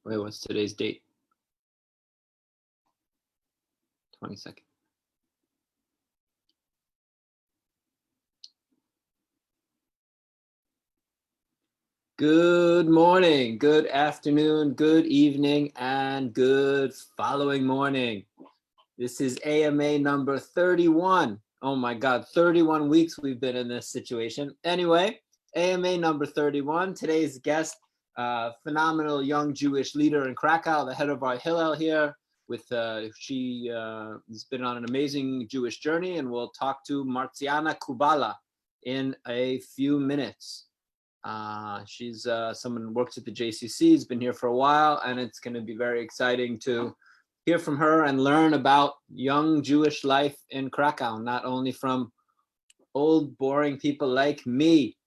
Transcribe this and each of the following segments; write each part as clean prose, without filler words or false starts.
Wait, what's today's date? 22nd. Good morning, good afternoon, good evening, and good following morning. This is AMA number 31. Oh my God, 31 weeks we've been in this situation. Anyway, AMA number 31. Today's guest, phenomenal young Jewish leader in Krakow, the head of our Hillel here. She has been on an amazing Jewish journey, and we'll talk to Marcjanna Kubala in a few minutes. She's someone who works at the JCC, has been here for a while, and it's going to be very exciting to hear from her and learn about young Jewish life in Krakow, not only from old, boring people like me.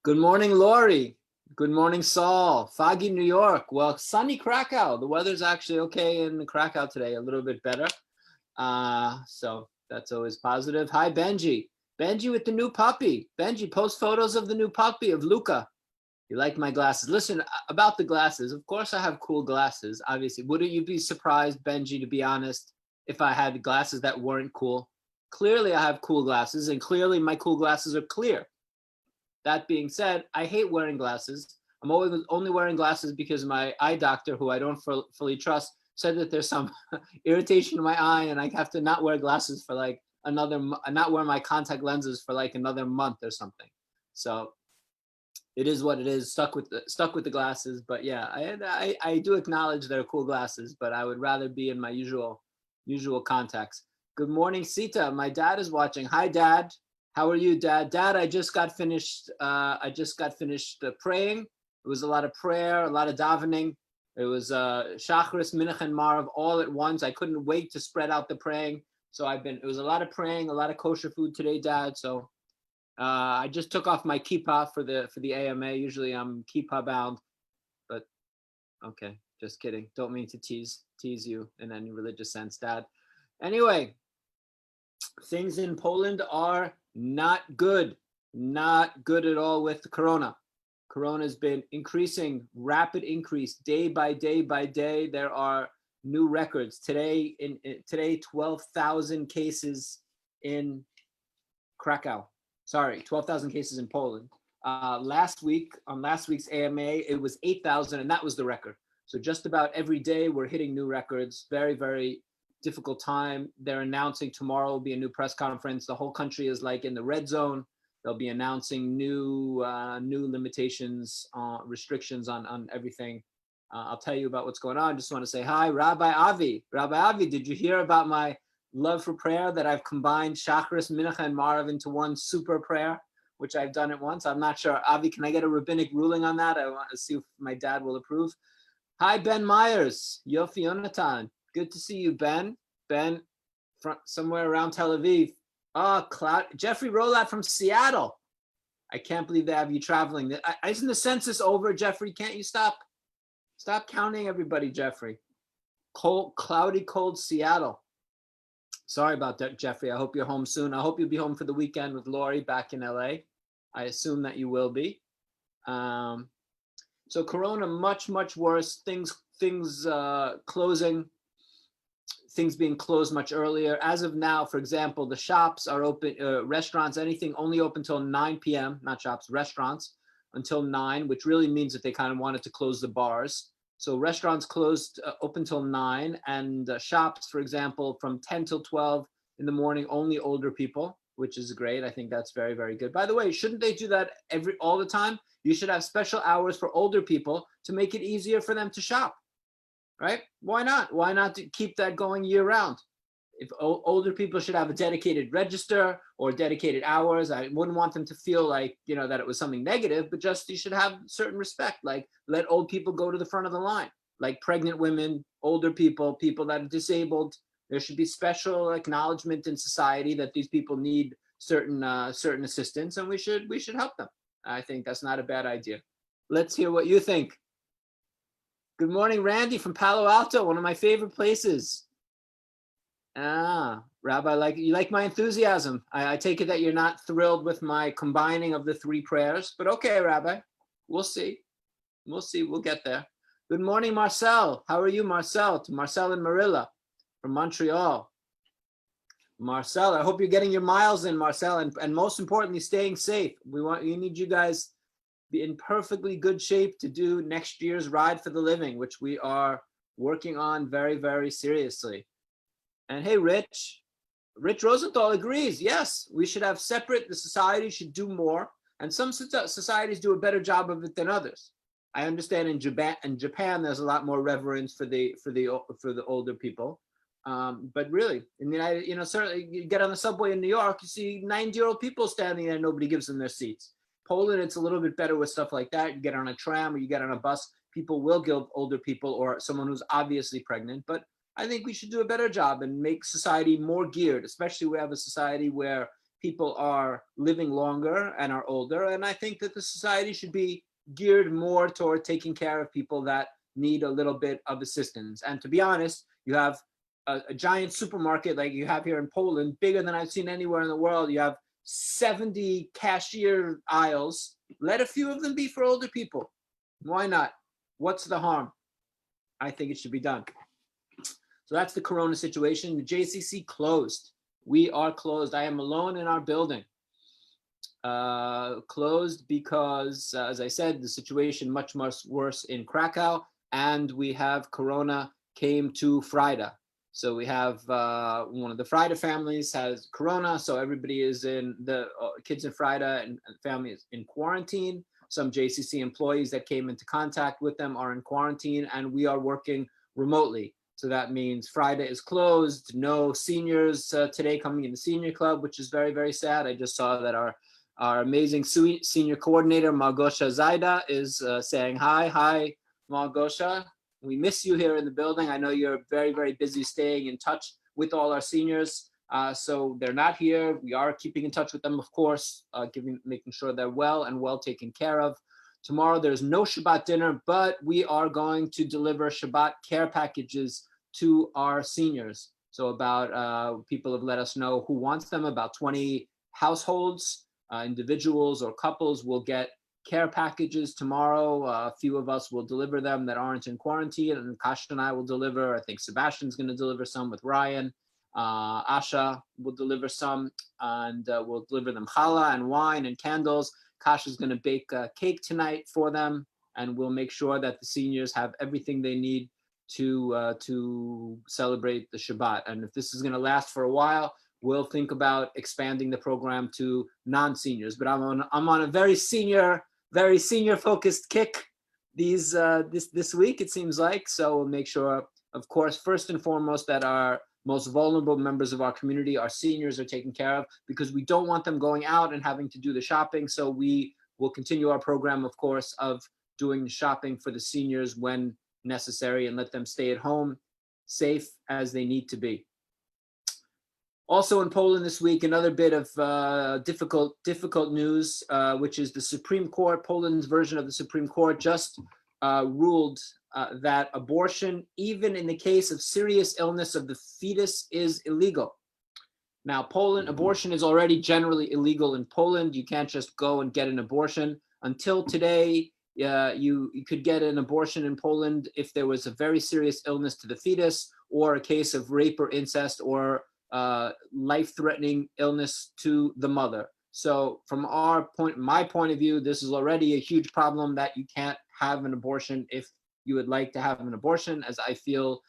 Good morning, Lori. Good morning, Saul. Foggy New York. Well, sunny Krakow. The weather's actually okay in Krakow today, a little bit better. So that's always positive. Hi, Benji. Benji with the new puppy. Benji, post photos of the new puppy, of Luca. You like my glasses? Listen, about the glasses, of course I have cool glasses, obviously. Wouldn't you be surprised, Benji, to be honest, if I had glasses that weren't cool? Clearly I have cool glasses, and clearly my cool glasses are clear. That being said, I hate wearing glasses. I'm always only wearing glasses because my eye doctor, who I don't fully trust, said that there's some irritation in my eye and I have to not wear glasses for like not wear my contact lenses for like another month or something. So it is what it is. Stuck with the glasses. But yeah, I do acknowledge they're cool glasses, but I would rather be in my usual contacts. Good morning, Sita. My dad is watching. Hi, Dad. How are you, Dad? Dad, I just got finished praying. It was a lot of prayer, a lot of davening. It was Shacharis, Mincha, and Marav all at once. I couldn't wait to spread out the praying. So it was a lot of praying, a lot of kosher food today, Dad. So I just took off my kippah for the AMA. Usually I'm kippah bound, but okay, just kidding. Don't mean to tease you in any religious sense, Dad. Anyway, things in Poland are not good at all with the corona. Corona has been increasing, rapid increase, day by day by day. There are new records today. Today, 12,000 cases in Krakow. Sorry, 12,000 cases in Poland. Last week's AMA, it was 8,000, and that was the record. So just about every day we're hitting new records. Very, very difficult time. They're announcing tomorrow will be a new press conference. The whole country is like in the red zone. They'll be announcing new limitations, restrictions on everything. I'll tell you about what's going on. I just want to say hi, Rabbi Avi. Rabbi Avi, did you hear about my love for prayer, that I've combined Shacharis, Mincha, and Marav into one super prayer, which I've done it once? I'm not sure. Avi, can I get a rabbinic ruling on that? I want to see if my dad will approve. Hi, Ben Myers. Yofi Jonathana. Good to see you, Ben. Ben, from somewhere around Tel Aviv. Oh, Jeffrey Rolat from Seattle. I can't believe they have you traveling. Isn't the census over, Jeffrey? Can't you stop counting everybody, Jeffrey? Cloudy, cold Seattle. Sorry about that, Jeffrey. I hope you're home soon. I hope you'll be home for the weekend with Lori back in LA. I assume that you will be. So Corona, much, much worse. Things closing. Things being closed much earlier. As of now, for example, the shops are open, restaurants, anything only open until 9 p.m., not shops, restaurants until 9, which really means that they kind of wanted to close the bars. So restaurants closed open till 9, and shops, for example, from 10 till 12 in the morning, only older people, which is great. I think that's very, very good. By the way, shouldn't they do that all the time? You should have special hours for older people to make it easier for them to shop. Right? Why not? Why not to keep that going year round? If older people should have a dedicated register or dedicated hours, I wouldn't want them to feel like, that it was something negative, but just you should have certain respect, like let old people go to the front of the line, like pregnant women, older people, people that are disabled. There should be special acknowledgement in society that these people need certain assistance, and we should help them. I think that's not a bad idea. Let's hear what you think. Good morning, Randy from Palo Alto, one of my favorite places. Rabbi, you like my enthusiasm. I take it that you're not thrilled with my combining of the three prayers, but okay, Rabbi, we'll see. We'll get there. Good morning, Marcel. How are you, Marcel? To Marcel and Marilla from Montreal. Marcel, I hope you're getting your miles in, Marcel, and most importantly, staying safe. We need you guys be in perfectly good shape to do next year's Ride for the Living, which we are working on very, very seriously. And hey, Rich Rosenthal agrees. Yes, we should have separate. The society should do more, and some societies do a better job of it than others. I understand in Japan, there's a lot more reverence for the older people. But really, in the United, certainly you get on the subway in New York, you see 90-year-old people standing there, nobody gives them their seats. Poland, it's a little bit better with stuff like that. You get on a tram or you get on a bus, people will give older people or someone who's obviously pregnant. But I think we should do a better job and make society more geared, especially we have a society where people are living longer and are older. And I think that the society should be geared more toward taking care of people that need a little bit of assistance. And to be honest, you have a giant supermarket like you have here in Poland, bigger than I've seen anywhere in the world. You have 70 cashier aisles. Let a few of them be for older people. Why not? What's the harm? I think it should be done. So that's the Corona situation. The JCC closed. We are closed. I am alone in our building. Closed because, as I said, the situation much worse in Krakow, and we have Corona came to Frida. So we have one of the Frida families has Corona, so everybody is in the kids in Frida and family is in quarantine. Some JCC employees that came into contact with them are in quarantine, and we are working remotely. So that means Friday is closed. No seniors today coming in the senior club, which is very, very sad. I just saw that our amazing senior coordinator, Margosha Zaida, is saying hi. Hi, Margosha. We miss you here in the building. I know you're very, very busy staying in touch with all our seniors. So they're not here. We are keeping in touch with them, of course, making sure they're well and well taken care of. Tomorrow, there's no Shabbat dinner, but we are going to deliver Shabbat care packages to our seniors. So about, people have let us know who wants them. About 20 households, individuals or couples will get care packages tomorrow. A few of us will deliver them that aren't in quarantine, and Kasha and I will deliver. I think Sebastian's going to deliver some with Ryan. Asha will deliver some, and we'll deliver them challah and wine and candles. Kasha's going to bake a cake tonight for them, and we'll make sure that the seniors have everything they need to celebrate the Shabbat. And if this is going to last for a while, we'll think about expanding the program to non-seniors. But I'm on a very senior focused kick this week, it seems like. So we'll make sure, of course, first and foremost, that our most vulnerable members of our community, our seniors, are taken care of, because we don't want them going out and having to do the shopping. So we will continue our program, of course, of doing the shopping for the seniors when necessary and let them stay at home safe as they need to be. Also in Poland this week, another bit of difficult news, which is the Supreme Court, Poland's version of the Supreme Court, just ruled that abortion, even in the case of serious illness of the fetus, is illegal. Now, abortion is already generally illegal in Poland. You can't just go and get an abortion. Until today, you could get an abortion in Poland if there was a very serious illness to the fetus, or a case of rape or incest, or life-threatening illness to the mother. So from my point of view, this is already a huge problem, that you can't have an abortion if you would like to have an abortion, as I feel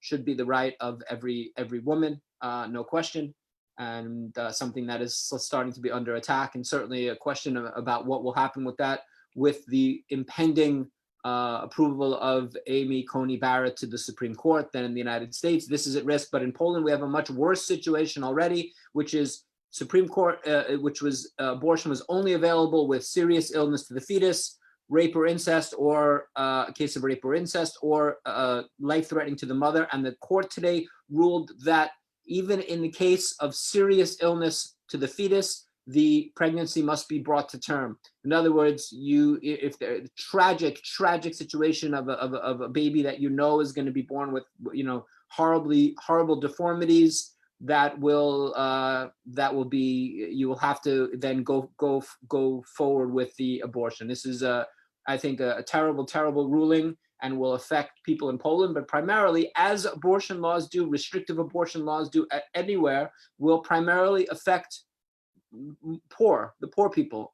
should be the right of every woman, no question, and something that is starting to be under attack, and certainly a question about what will happen with that, with the impending approval of Amy Coney Barrett to the Supreme Court than in the United States. This is at risk, but in Poland we have a much worse situation already, which is Supreme Court, abortion was only available with serious illness to the fetus, rape or incest, or a case of rape or incest, or life-threatening to the mother. And the court today ruled that even in the case of serious illness to the fetus, the pregnancy must be brought to term. In other words, if the tragic situation of a baby that is going to be born with horrible deformities, that will be, you will have to then go forward with the abortion. This is I think a terrible ruling. and will affect people in Poland, but primarily, as abortion laws do, restrictive abortion laws do anywhere, will primarily affect the poor people,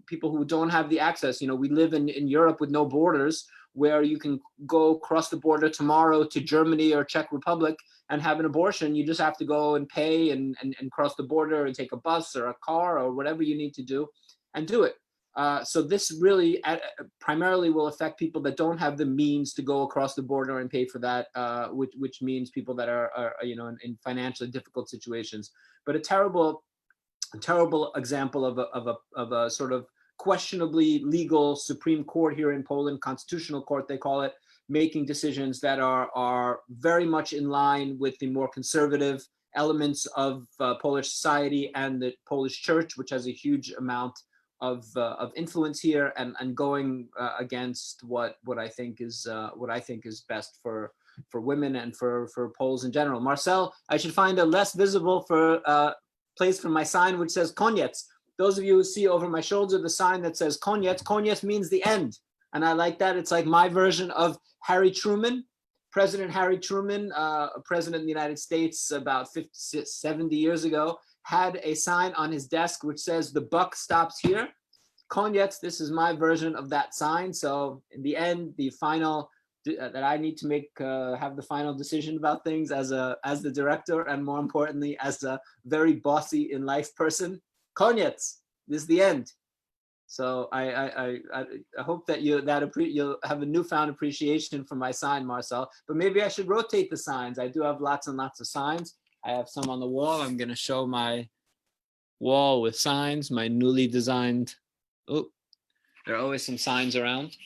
people who don't have the access. We live in Europe with no borders, where you can go across the border tomorrow to Germany or Czech Republic and have an abortion. You just have to go and pay and cross the border and take a bus or a car or whatever you need to do and do it. So this really primarily will affect people that don't have the means to go across the border and pay for that, which means people that are in financially difficult situations. But a terrible example of a sort of questionably legal Supreme Court here in Poland, constitutional court they call it, making decisions that are very much in line with the more conservative elements of Polish society and the Polish church, which has a huge amount of influence here, and going against what I think is best for women and for Poles in general. Marcel, I should find a less visible place for my sign which says koniec. Those of you who see over my shoulder the sign that says koniec, koniec means the end. And I like that. It's like my version of Harry Truman. President Harry Truman, president of the United States about 70 years ago, had a sign on his desk which says the buck stops here. Koniec, this is my version of that sign. So in the end, the final that I need to make, have the final decision about things as the director, and more importantly, as a very bossy in life person. Koniec, this is the end. So I hope that you'll have a newfound appreciation for my sign, Marcel. But maybe I should rotate the signs. I do have lots and lots of signs. I have some on the wall. I'm going to show my wall with signs, my newly designed. Oh, there are always some signs around,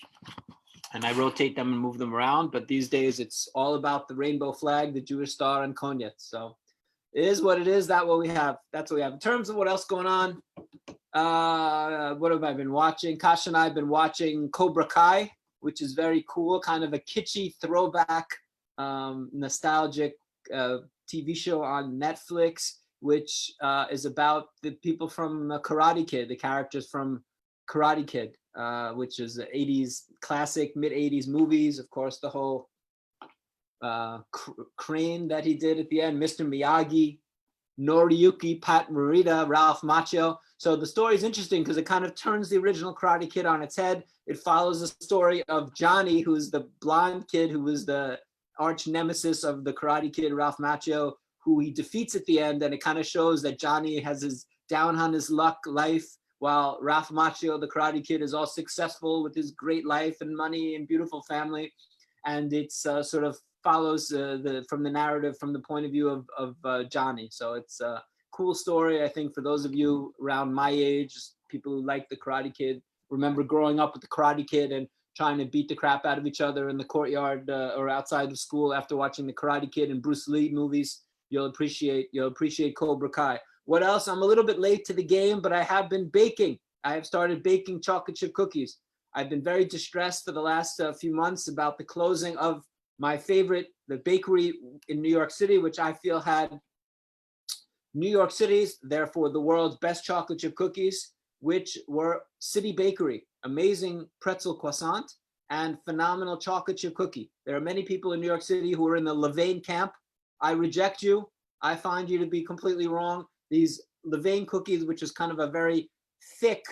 and I rotate them and move them around. But these days, it's all about the rainbow flag, the Jewish star, and koniec. So it is what it is. That's what we have. In terms of what else going on, what have I been watching? Kasha and I have been watching Cobra Kai, which is very cool, kind of a kitschy throwback, nostalgic TV show on Netflix, which is about the people from Karate Kid, the characters from Karate Kid, which is the 80s classic, mid-80s movies. Of course, the whole crane that he did at the end, Mr. Miyagi, Noriyuki, Pat Morita, Ralph Macchio. So the story is interesting because it kind of turns the original Karate Kid on its head. It follows the story of Johnny, who's the blonde kid who was the arch nemesis of the Karate Kid, Ralph Macchio, who he defeats at the end. And it kind of shows that Johnny has his down on his luck life, while Ralph Macchio, the Karate Kid, is all successful with his great life and money and beautiful family. And it's sort of follows from the narrative from the point of view of Johnny. So it's a cool story, I think, for those of you around my age, people who like the Karate Kid, remember growing up with the Karate Kid and trying to beat the crap out of each other in the courtyard or outside of school after watching the Karate Kid and Bruce Lee movies. You'll appreciate Cobra Kai. What else? I'm a little bit late to the game, but I have been baking. I have started baking chocolate chip cookies. I've been very distressed for the last few months about the closing of my favorite, the bakery in New York City, which I feel had New York City's, therefore the world's best chocolate chip cookies, which were City Bakery. Amazing pretzel croissant and phenomenal chocolate chip cookie. There are many people in New York City who are in the Levain camp. I reject you. I find you to be completely wrong. These Levain cookies, which is kind of a very thick,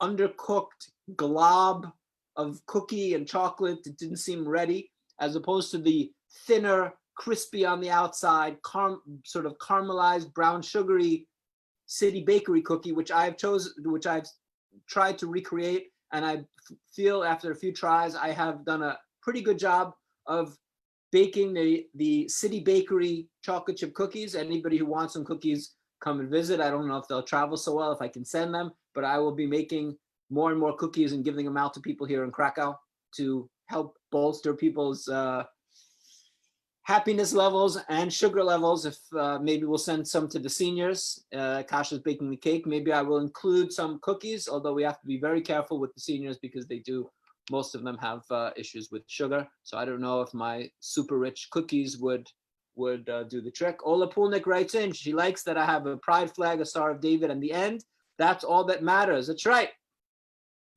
undercooked glob of cookie and chocolate that didn't seem ready, as opposed to the thinner, crispy on the outside, sort of caramelized, brown sugary City Bakery cookie, which I've tried to recreate. And I feel after a few tries, I have done a pretty good job of baking the City Bakery chocolate chip cookies. Anybody who wants some cookies, come and visit. I don't know if they'll travel so well if I can send them, but I will be making more and more cookies and giving them out to people here in Krakow to help bolster people's happiness levels and sugar levels. If maybe we'll send some to the seniors. Kasha's baking the cake. Maybe I will include some cookies, although we have to be very careful with the seniors because most of them have issues with sugar. So I don't know if my super rich cookies would do the trick. Ola Pulnik writes in, she likes that I have a pride flag, a Star of David, and the end. That's all that matters. That's right.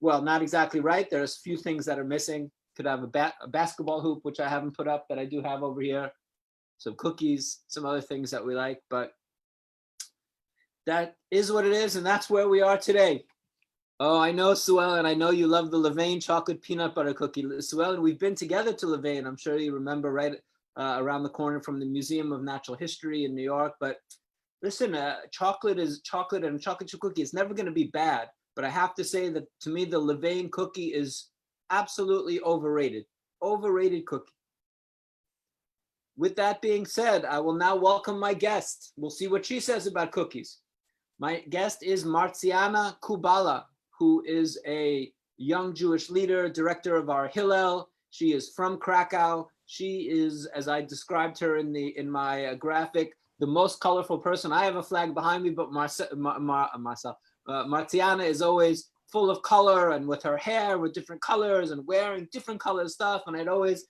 Well, not exactly right. There's a few things that are missing. Could have a basketball hoop, which I haven't put up, that I do have over here. Some cookies, some other things that we like, but that is what it is, and that's where we are today. Oh, I know, Sue Ellen, I know you love the Levain chocolate peanut butter cookie. Sue Ellen, we've been together to Levain. I'm sure you remember, right around the corner from the Museum of Natural History in New York. But listen, chocolate is chocolate, and chocolate chip cookie is never going to be bad. But I have to say that to me, the Levain cookie is absolutely overrated. Overrated cookie. With that being said, I will now welcome my guest. We'll see what she says about cookies. My guest is Marcjanna Kubala, who is a young Jewish leader, director of our Hillel. She is from Krakow. She is, as I described her in my graphic, the most colorful person. I have a flag behind me, but Marcjanna is always full of color, and with her hair with different colors and wearing different color stuff. And I always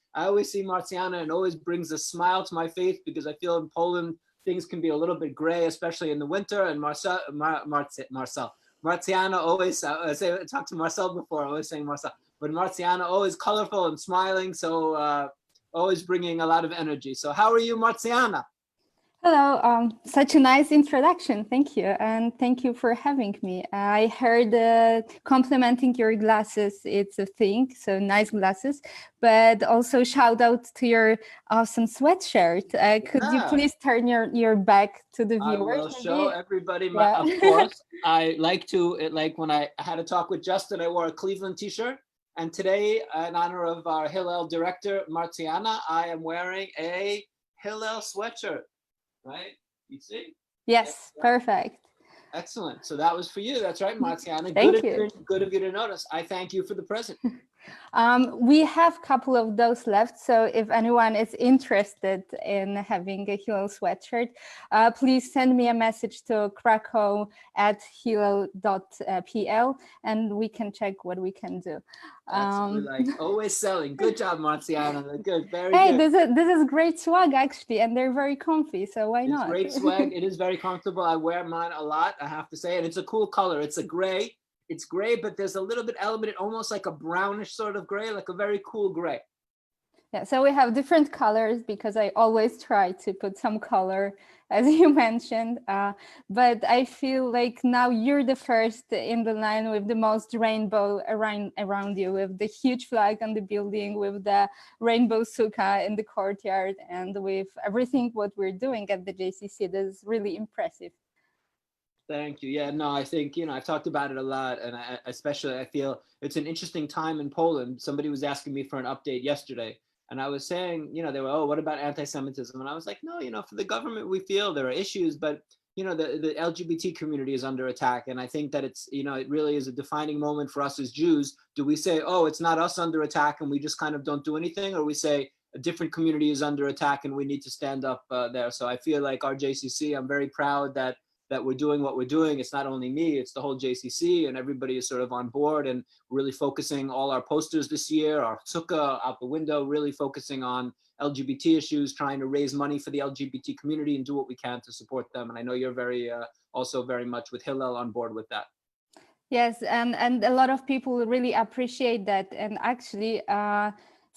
see Marcjanna, and always brings a smile to my face, because I feel in Poland things can be a little bit gray, especially in the winter. And Marcjanna always, I talked to Marcel before, I was saying Marcel, but Marcjanna always colorful and smiling, so always bringing a lot of energy. So how are you, Marcjanna? Hello, such a nice introduction. Thank you. And thank you for having me. I heard complimenting your glasses, it's a thing, so nice glasses, but also shout out to your awesome sweatshirt. Could you please turn your back to the viewers? I will show everybody, of course. I like when I had a talk with Justin, I wore a Cleveland t-shirt. And today, in honor of our Hillel director, Marcjanna, I am wearing a Hillel sweatshirt. Right? You see? Yes, perfect. Excellent. So that was for you. That's right, Marcjanna. Thank you. Good of you to notice. I thank you for the present. We have a couple of those left. So if anyone is interested in having a Hillel sweatshirt, please send me a message to krakow@hillel.pl and we can check what we can do. Like always selling. Good job, Marcjanna. Good, very good. Hey, this is great swag actually, and they're very comfy. So why not? It's great swag. It is very comfortable. I wear mine a lot, I have to say, and it's a cool color. It's a gray. It's gray, but there's a little bit element, almost like a brownish sort of gray, like a very cool gray. Yeah, so we have different colors because I always try to put some color, as you mentioned. But I feel like now you're the first in the line with the most rainbow around you, with the huge flag on the building, with the rainbow sukkah in the courtyard, and with everything what we're doing at the JCC. That is really impressive. Thank you. Yeah, no, I think, I've talked about it a lot, and I feel it's an interesting time in Poland. Somebody was asking me for an update yesterday, and I was saying, they were, oh, what about anti-Semitism? And I was like, no, for the government, we feel there are issues, but, the LGBT community is under attack. And I think that it's, it really is a defining moment for us as Jews. Do we say, oh, it's not us under attack and we just kind of don't do anything? Or we say a different community is under attack and we need to stand up there. So I feel like our JCC, I'm very proud that we're doing what we're doing. It's not only me, it's the whole JCC, and everybody is sort of on board, and really focusing all our posters this year, our sukkah out the window, really focusing on LGBT issues, trying to raise money for the LGBT community and do what we can to support them. And I know you're also very much with Hillel on board with that. Yes, and a lot of people really appreciate that. And actually,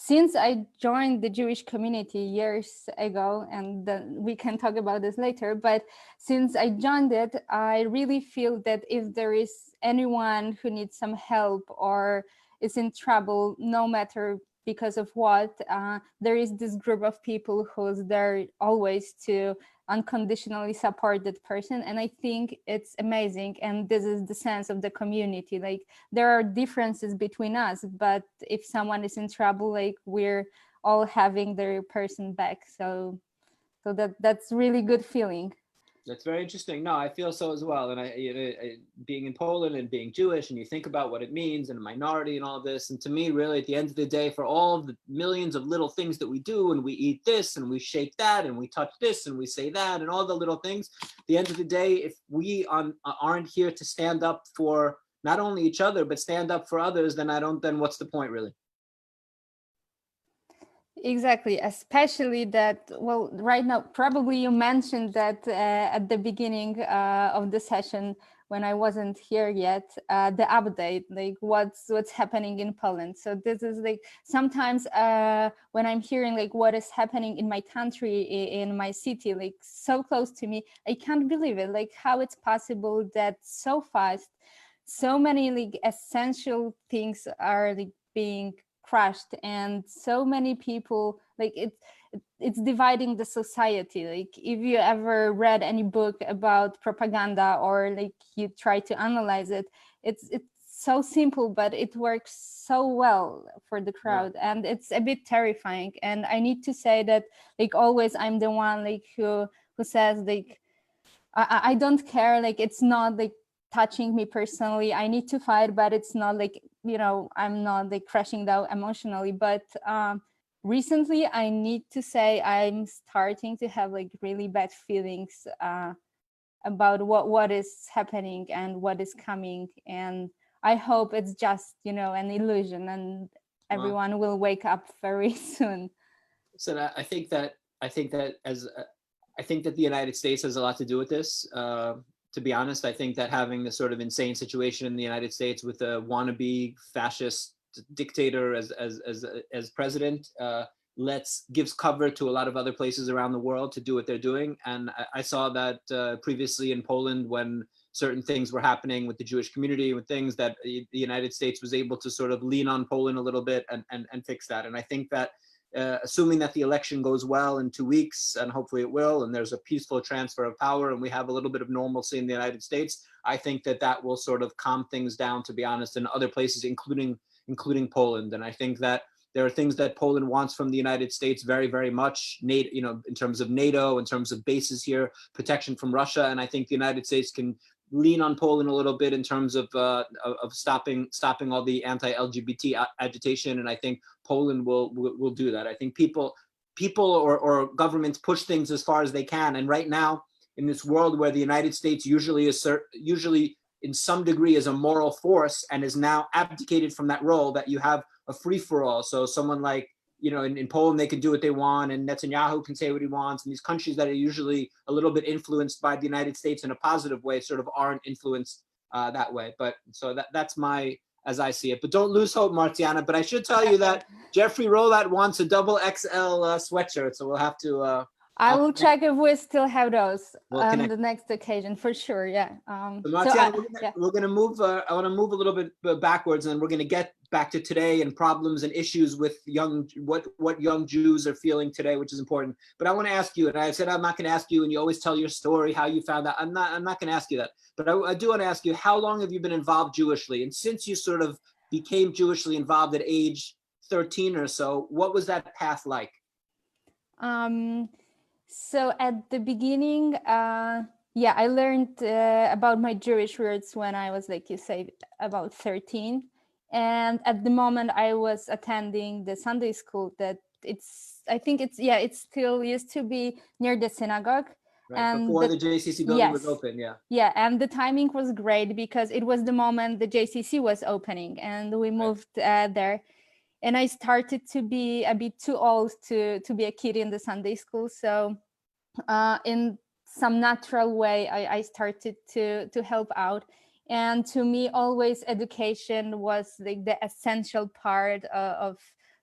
since I joined the Jewish community years ago, and we can talk about this later, but since I joined it, I really feel that if there is anyone who needs some help or is in trouble, no matter because of what, there is this group of people who's there always to unconditionally support that person. And I think it's amazing. And this is the sense of the community. Like, there are differences between us, but if someone is in trouble, like, we're all having their person back. So that's really good feeling. That's very interesting. No, I feel so as well. And I being in Poland and being Jewish, and you think about what it means and a minority and all of this. And to me, really, at the end of the day, for all of the millions of little things that we do, and we eat this and we shake that and we touch this and we say that and all the little things, at the end of the day, if we aren't here to stand up for not only each other, but stand up for others, then what's the point, really? Exactly, especially that, well, right now, probably you mentioned that at the beginning of the session when I wasn't here yet, the update, like what's happening in Poland. So this is like sometimes when I'm hearing like what is happening in my country, in my city, like so close to me, I can't believe it, like how it's possible that so fast, so many like essential things are like being crushed, and so many people like it's dividing the society. Like if you ever read any book about propaganda or like you try to analyze it, it's so simple, but it works so well for the crowd. Yeah. And it's a bit terrifying, and I need to say that like always I'm the one like who says like I don't care, like it's not like touching me personally, I need to fight, but it's not like, you know, I'm not like crashing down emotionally. But recently I need to say I'm starting to have like really bad feelings about what is happening and what is coming, and I hope it's just, you know, an illusion and everyone will wake up very soon. So I think that the United States has a lot to do with this. To be honest, I think that having this sort of insane situation in the United States with a wannabe fascist dictator as president gives cover to a lot of other places around the world to do what they're doing. And I saw that previously in Poland, when certain things were happening with the Jewish community, with things that the United States was able to sort of lean on Poland a little bit and fix that. And I think that assuming that the election goes well in 2 weeks, and hopefully it will, and there's a peaceful transfer of power and we have a little bit of normalcy in the United States, I think that will sort of calm things down, to be honest, in other places, including Poland. And I think that there are things that Poland wants from the United States very, very much, you know, in terms of NATO, in terms of bases here, protection from Russia. And I think the United States can lean on Poland a little bit in terms of stopping all the anti-LGBT agitation, and I think Poland will do that. I think people or governments push things as far as they can, and right now in this world where the United States usually in some degree is a moral force and is now abdicated from that role, that you have a free-for-all. So someone like, you know, in Poland, they can do what they want, and Netanyahu can say what he wants. And these countries that are usually a little bit influenced by the United States in a positive way sort of aren't influenced that way. But so that's as I see it. But don't lose hope, Marcjanna. But I should tell you that Jeffrey Rolat wants a double XL sweatshirt, so we'll have to. I will check if we still have those on the next occasion, for sure. Yeah. So Marcjanna, we're going to move. I want to move a little bit backwards, and then we're going to get back to today and problems and issues with what young Jews are feeling today, which is important. But I want to ask you, and I said I'm not going to ask you, and you always tell your story, how you found out. I'm not going to ask you that. But I do want to ask you, how long have you been involved Jewishly? And since you sort of became Jewishly involved at age 13 or so, what was that path like? So at the beginning, I learned about my Jewish roots when I was, like you say, about 13. And at the moment I was attending the Sunday school that it still used to be near the synagogue. Right, and before the JCC building was open, yeah. Yeah, and the timing was great because it was the moment the JCC was opening, and we moved there. And I started to be a bit too old to be a kid in the Sunday school. So in some natural way, I started to help out. And to me, always education was like the essential part of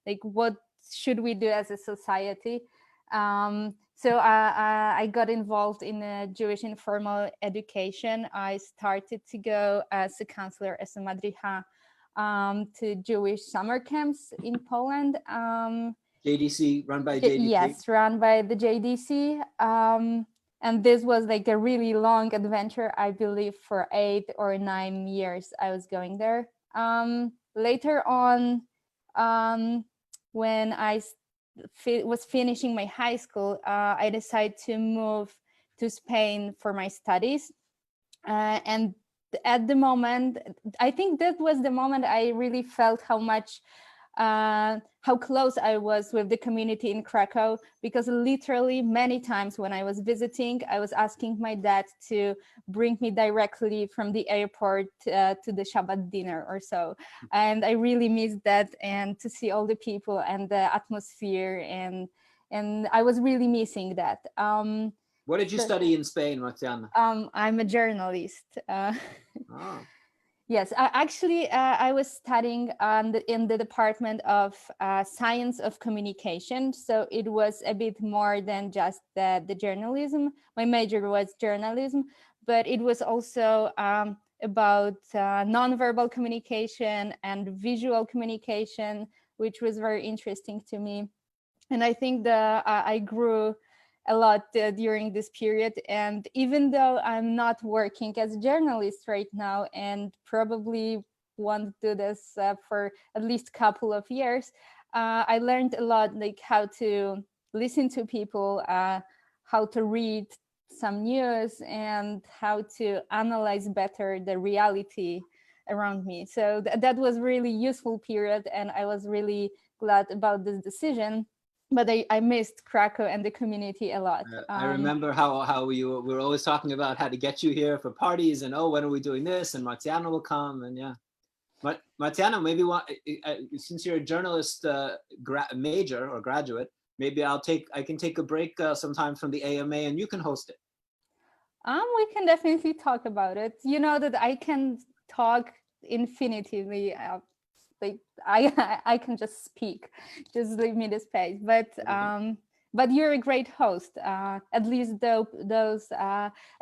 like what should we do as a society. So I got involved in a Jewish informal education. I started to go as a counselor, as a madriha, to Jewish summer camps in Poland. JDC, run by JDC? Yes, run by the JDC. And this was like a really long adventure. I believe for 8 or 9 years I was going there. Later on, when I was finishing my high school, I decided to move to Spain for my studies. And at the moment, I think that was the moment I really felt how much how close I was with the community in Krakow, because literally many times when I was visiting, I was asking my dad to bring me directly from the airport to the Shabbat dinner or so. And I really missed that, and to see all the people and the atmosphere, and I was really missing that. What did you study in Spain, Marcjanna? I'm a journalist. Oh. Yes, I was studying in the Department of Science of Communication. So it was a bit more than just the journalism. My major was journalism, but it was also about nonverbal communication and visual communication, which was very interesting to me. And I think I grew a lot during this period. And even though I'm not working as a journalist right now, and probably won't do this for at least a couple of years, I learned a lot, like how to listen to people, how to read some news, and how to analyze better the reality around me. So that was really useful period, and I was really glad about this decision. But I missed Krakow and the community a lot. I remember how we were always talking about how to get you here for parties, and when are we doing this? And Marcjanna will come, and yeah. But Marcjanna, maybe since you're a journalist major or graduate, maybe I can take a break sometime from the AMA, and you can host it. We can definitely talk about it. You know that I can talk infinitively. Like I can just speak, just leave me the space. But you're a great host. At least those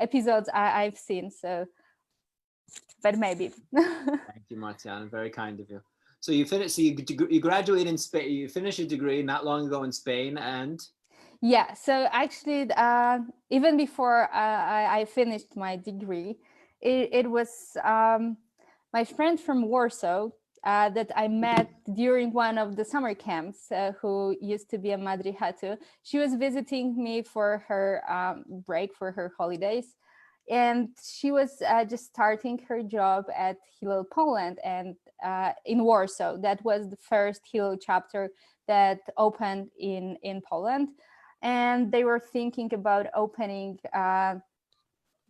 episodes I've seen. So, but maybe. Thank you, Marcjanna. Very kind of you. So you finished. So you graduate in Spain. You finished your degree not long ago in Spain, and yeah. So actually, even before I finished my degree, it was my friend from Warsaw. That I met during one of the summer camps, who used to be a madrihatu. She was visiting me for her break, for her holidays. And she was just starting her job at Hillel Poland, and in Warsaw. That was the first Hillel chapter that opened in Poland. And they were thinking about opening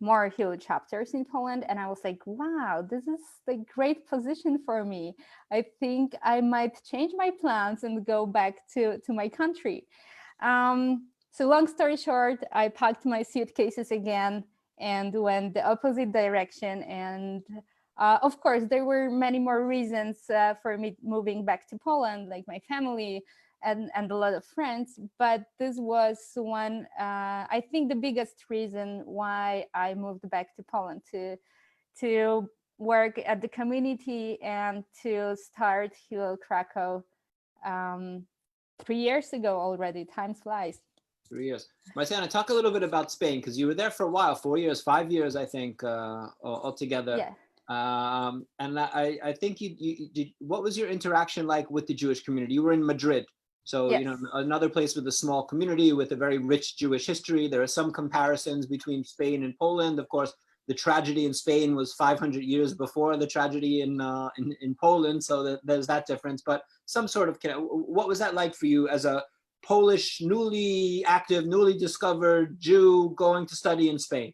more Hillel chapters in Poland, and I was like, wow, this is a great position for me. I think I might change my plans and go back to my country. So long story short, I packed my suitcases again and went the opposite direction. And of course, there were many more reasons for me moving back to Poland, like my family, and a lot of friends, but this was one, I think the biggest reason why I moved back to Poland, to work at the community and to start Hillel Krakow 3 years ago already. Time flies. 3 years. Marcjanna, talk a little bit about Spain, because you were there for a while, 4 years, 5 years, I think, altogether. Yeah. And I think you did. What was your interaction like with the Jewish community? You were in Madrid. So, yes. You know, another place with a small community with a very rich Jewish history. There are some comparisons between Spain and Poland. Of course, the tragedy in Spain was 500 years before the tragedy in Poland. So there's that difference. But some sort of, what was that like for you as a Polish, newly active, newly discovered Jew going to study in Spain?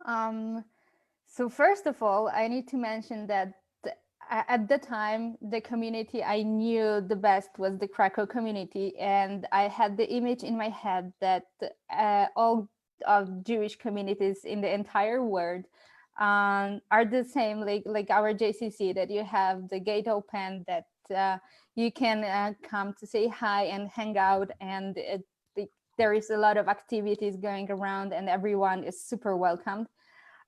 So first of all, I need to mention that at the time, the community I knew the best was the Krakow community, and I had the image in my head that all of Jewish communities in the entire world are the same, like our JCC, that you have the gate open, that you can come to say hi and hang out, and there is a lot of activities going around, and everyone is super welcomed.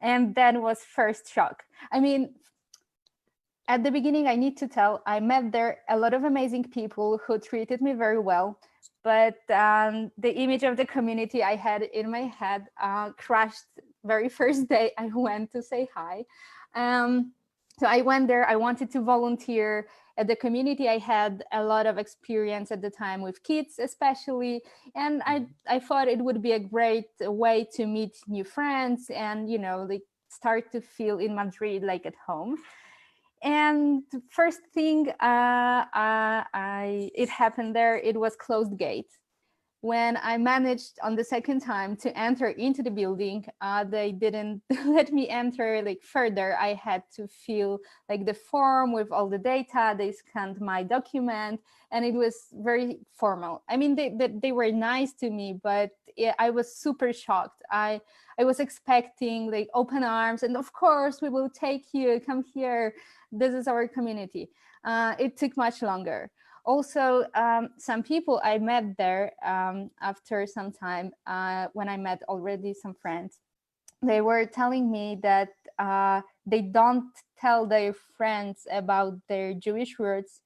And that was first shock. I mean, at the beginning, I need to tell, I met there a lot of amazing people who treated me very well, but the image of the community I had in my head crashed very first day I went to say hi. So I went there, I wanted to volunteer at the community. I had a lot of experience at the time with kids especially, and I thought it would be a great way to meet new friends and, you know, like start to feel in Madrid like at home. And first thing it happened there, it was closed gate. When I managed on the second time to enter into the building, they didn't let me enter like further. I had to fill like the form with all the data. They scanned my document, and it was very formal. I mean, they were nice to me, but I was super shocked. I was expecting like open arms, and of course we will take you, come here. This is our community. It took much longer. Also, some people I met there after some time, when I met already some friends, they were telling me that they don't tell their friends about their Jewish roots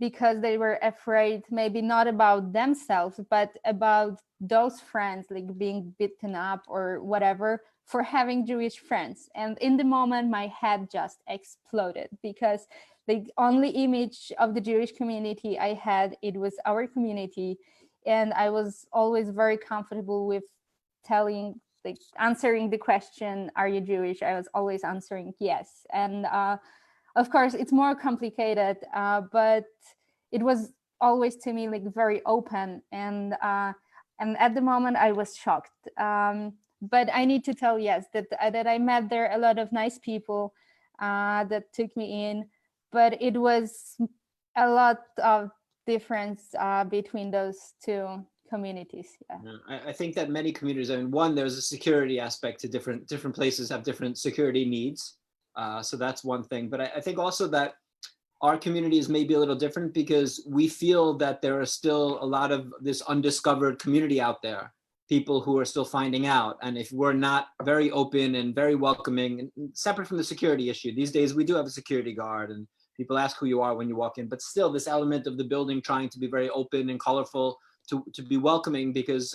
because they were afraid, maybe not about themselves, but about those friends like being beaten up or whatever for having Jewish friends. And in the moment, my head just exploded, because the only image of the Jewish community I had, it was our community. And I was always very comfortable with telling, like answering the question, are you Jewish? I was always answering yes. And of course, it's more complicated, but it was always to me like very open. And at the moment I was shocked. But I need to tell, yes, that I met there a lot of nice people that took me in. But it was a lot of difference between those two communities. Yeah. I think that many communities, I mean, one, there's a security aspect to different places have different security needs. So that's one thing. But I think also that our communities may be a little different because we feel that there are still a lot of this undiscovered community out there, people who are still finding out. And if we're not very open and very welcoming, and separate from the security issue, these days we do have a security guard and people ask who you are when you walk in, but still this element of the building trying to be very open and colorful, to be welcoming, because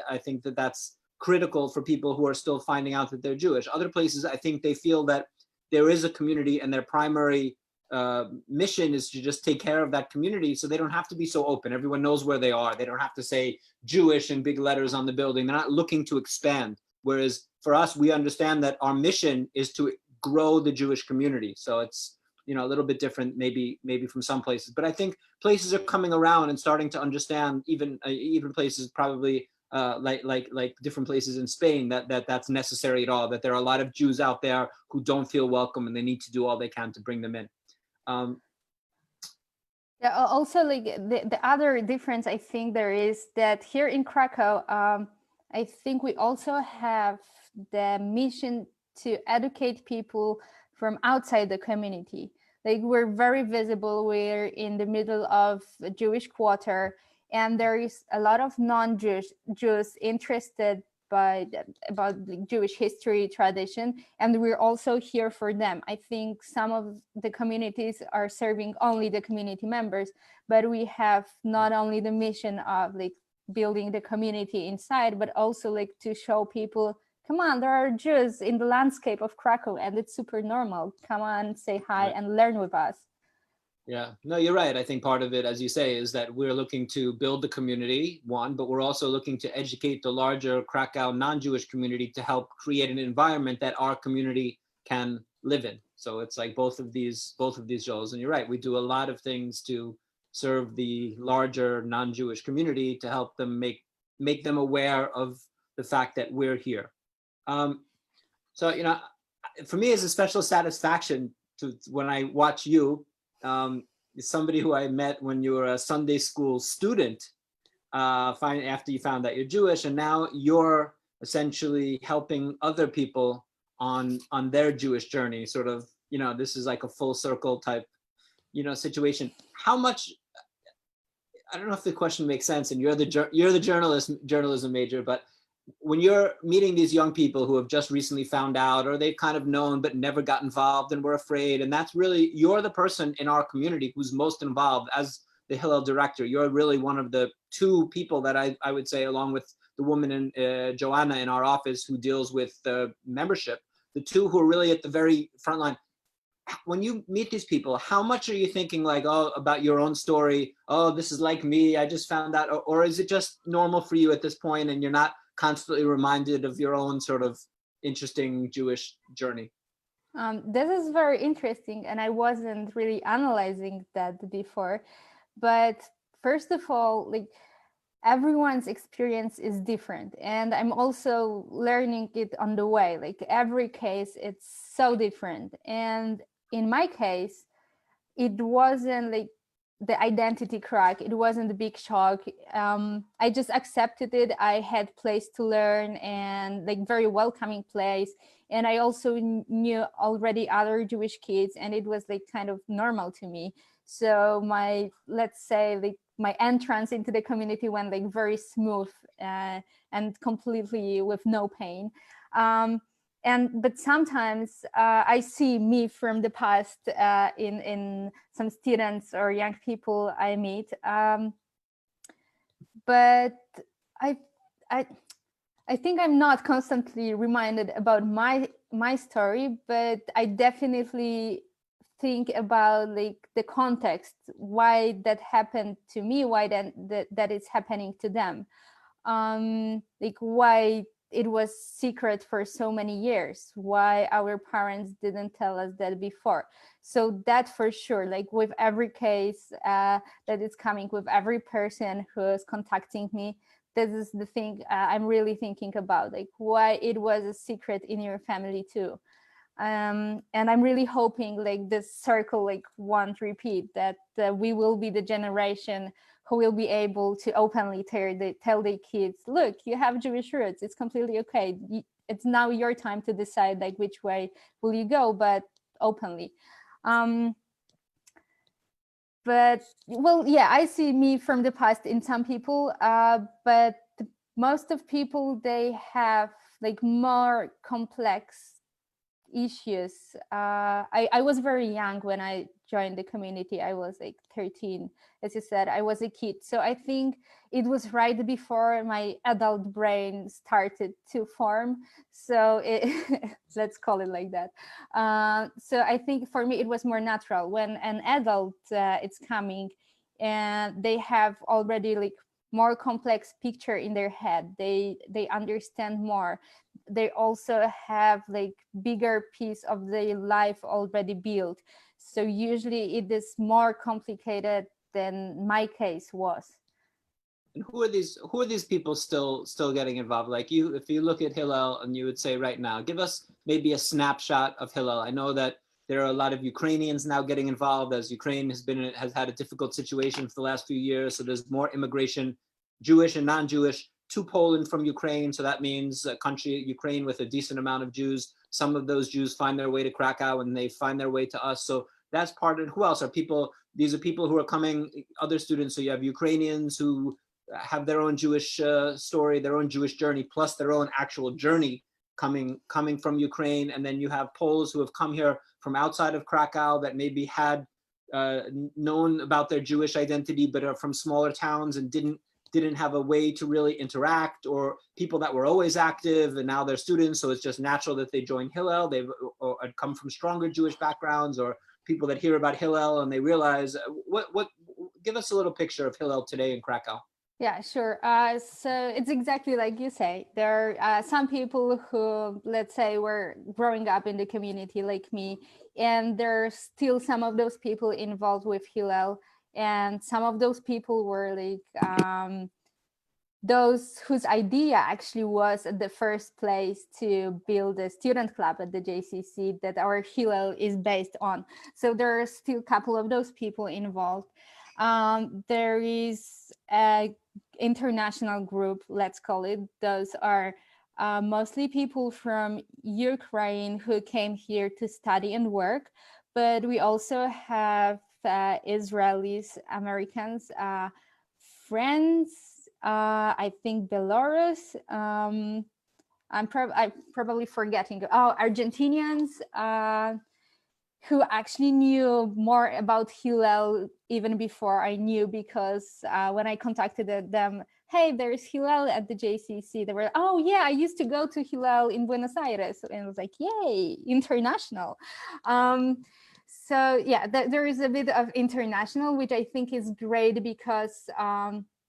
I think that that's critical for people who are still finding out that they're Jewish. Other places, I think they feel that there is a community and their primary mission is to just take care of that community, so they don't have to be so open. Everyone knows where they are. They don't have to say Jewish in big letters on the building. They're not looking to expand. Whereas for us, we understand that our mission is to grow the Jewish community. So it's, you know, a little bit different maybe from some places, but I think places are coming around and starting to understand, even places probably like different places in Spain, that's necessary at all, that there are a lot of Jews out there who don't feel welcome and they need to do all they can to bring them in. Yeah, also like the other difference I think there is that here in Krakow, I think we also have the mission to educate people from outside the community. Like, we're very visible. We're in the middle of a Jewish quarter, and there is a lot of non-Jews interested about Jewish history, tradition, and we're also here for them. I think some of the communities are serving only the community members, but we have not only the mission of like building the community inside, but also like to show people, come on, there are Jews in the landscape of Krakow, and it's super normal. Come on, say hi, Right. and learn with us. Yeah, no, you're right. I think part of it, as you say, is that we're looking to build the community, one, but we're also looking to educate the larger Krakow non-Jewish community to help create an environment that our community can live in. So it's like both of these roles. And you're right, we do a lot of things to serve the larger non-Jewish community to help them make them aware of the fact that we're here. So, you know, for me, it's a special satisfaction when I watch you, somebody who I met when you were a Sunday school student, after you found out you're Jewish, and now you're essentially helping other people on their Jewish journey. Sort of, you know, this is like a full circle type, you know, situation. How much? I don't know if the question makes sense, and you're the journalism major, but when you're meeting these young people who have just recently found out, or they've kind of known but never got involved and were afraid, and that's really, you're the person in our community who's most involved as the Hillel director. You're really one of the two people that I would say, along with the woman in Joanna in our office who deals with the membership, the two who are really at the very front line. When you meet these people, how much are you thinking like, oh, about your own story? Oh, this is like me, I just found out, or is it just normal for you at this point and you're not constantly reminded of your own sort of interesting Jewish journey? This is very interesting, and I wasn't really analyzing that before. But first of all, like everyone's experience is different, and I'm also learning it on the way. Like every case, it's so different. And in my case, it wasn't like the identity crack. It wasn't a big shock. I just accepted it. I had place to learn and like very welcoming place. And I also knew already other Jewish kids, and it was like kind of normal to me. So my, let's say, like my entrance into the community went like very smooth and completely with no pain. But sometimes I see me from the past in some students or young people I meet. But I think I'm not constantly reminded about my story, but I definitely think about like the context, why that happened to me, why that it's happening to them, like why it was secret for so many years, why our parents didn't tell us that before. So that for sure, like with every case that is coming, with every person who is contacting me, this is the thing I'm really thinking about, like why it was a secret in your family too. And I'm really hoping like this circle like won't repeat, that we will be the generation who will be able to openly tell their kids, look, you have Jewish roots, it's completely okay. It's now your time to decide like which way will you go, but openly. But well, yeah, I see me from the past in some people, but most of people, they have like more complex issues. I was very young when I joined the community. I was like 13, as you said. I was a kid, so I think it was right before my adult brain started to form. So let's call it like that. So I think for me it was more natural when an adult it's coming, and they have already like more complex picture in their head. They understand more. They also have like bigger piece of their life already built. So usually it is more complicated than my case was. And who are these people still getting involved? Like you, if you look at Hillel and you would say right now, give us maybe a snapshot of Hillel. I know that there are a lot of Ukrainians now getting involved, as Ukraine has had a difficult situation for the last few years. So there's more immigration, Jewish and non-Jewish, to Poland from Ukraine. So that means a country, Ukraine, with a decent amount of Jews. Some of those Jews find their way to Krakow, and they find their way to us. So that's part of it. Who else are people? These are people who are coming, other students. So you have Ukrainians who have their own Jewish story, their own Jewish journey, plus their own actual journey coming from Ukraine. And then you have Poles who have come here from outside of Krakow that maybe had known about their Jewish identity, but are from smaller towns and didn't have a way to really interact, or people that were always active and now they're students. So it's just natural that they join Hillel. They've come from stronger Jewish backgrounds, or people that hear about Hillel and they realize give us a little picture of Hillel today in Krakow. Yeah, sure. So it's exactly like you say. There are some people who, let's say, were growing up in the community like me, and there's still some of those people involved with Hillel, and some of those people were like those whose idea actually was at the first place to build a student club at the JCC that our Hillel is based on. So there are still a couple of those people involved. There is a international group, let's call it. Those are mostly people from Ukraine who came here to study and work, but we also have Israelis, Americans, friends, I think Belarus, I'm probably forgetting, Argentinians, who actually knew more about Hillel even before I knew, because when I contacted them, hey, there's Hillel at the JCC, they were, oh yeah, I used to go to Hillel in Buenos Aires. And I was like, yay, international. So yeah, there is a bit of international, which I think is great, because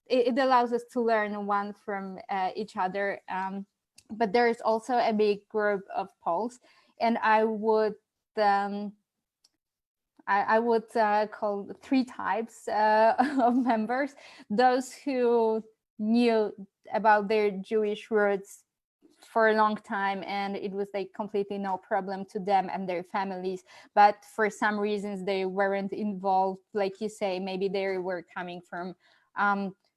it allows us to learn one from each other. But there is also a big group of Poles. And I would I would call three types of members: those who knew about their Jewish roots for a long time, and it was like completely no problem to them and their families, but for some reasons they weren't involved. Like you say, maybe they were coming from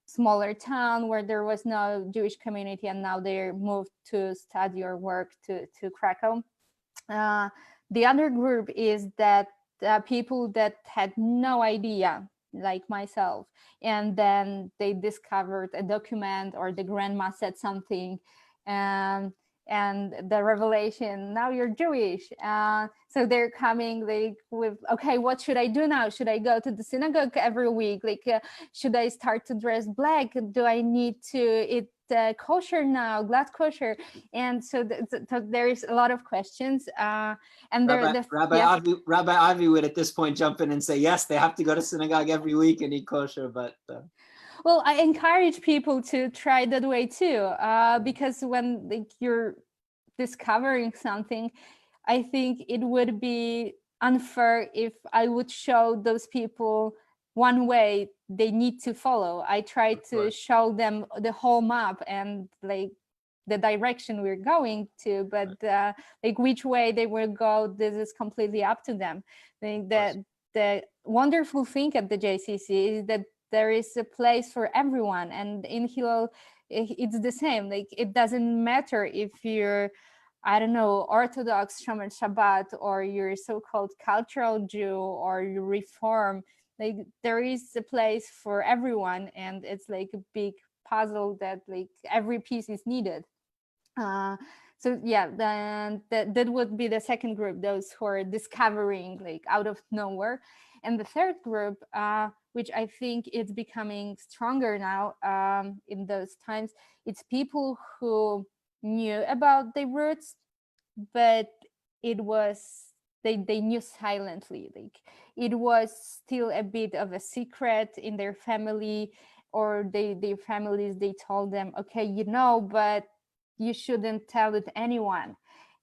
smaller town where there was no Jewish community, and now they're moved to study or work to Krakow. The other group is that people that had no idea, like myself, and then they discovered a document or the grandma said something, and the revelation, now you're Jewish. So they're coming like with, okay, what should I do now? Should I go to the synagogue every week? Like, should I start to dress black? Do I need to eat kosher now, glad kosher? And so there is a lot of questions. And Rabbi Avi would at this point jump in and say, yes, they have to go to synagogue every week and eat kosher, but... Well, I encourage people to try that way too, because when like, you're discovering something, I think it would be unfair if I would show those people one way they need to follow. I try to show them the whole map and like the direction we're going to, but like which way they will go, this is completely up to them. I think that the wonderful thing at the JCC is that there is a place for everyone, and in Hillel it's the same. Like, it doesn't matter if you're, I don't know, Orthodox Shomer Shabbat, or you're so-called cultural Jew, or you Reform. Like, there is a place for everyone, and it's like a big puzzle that like every piece is needed. So yeah, then that would be the second group, those who are discovering like out of nowhere. And the third group, which I think is becoming stronger now in those times, it's people who knew about their roots, but it was, they knew silently. Like, it was still a bit of a secret in their family, or their families, they told them, okay, you know, but you shouldn't tell it to anyone.